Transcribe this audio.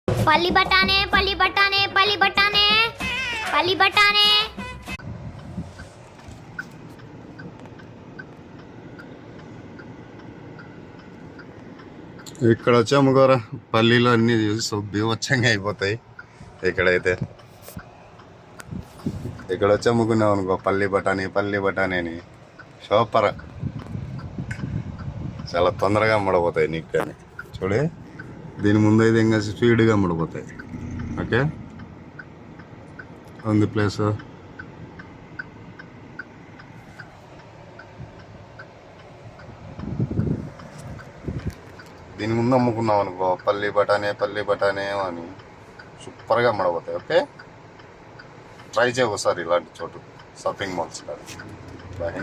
పల్లి బఠానే పల్లి బఠానే పల్లి బఠానే పల్లి బఠానే. ఇక్కడ వచ్చాము గోరా, పల్లీలు అన్నీ బీభత్సంగా అయిపోతాయి. ఇక్కడ వచ్చి అమ్ముకున్నాం అనుకో, పల్లి బఠానీ అని సూపర్, చాలా తొందరగా అమ్మడిపోతాయి నీకు. కానీ చూడే, దీని ముందు అయితే ఇంకా స్పీడ్గా అమ్మడిపోతాయి. ఓకే, ఉంది ప్లేస్. దీని ముందు అమ్ముకున్నాం అనుకో, పల్లి బఠానీ అని సూపర్గా అమ్మడిపోతాయి. ఓకే, ట్రై చేయ ఒకసారి ఇలాంటి చోటు, షాపింగ్ మాల్స్. బాయ్.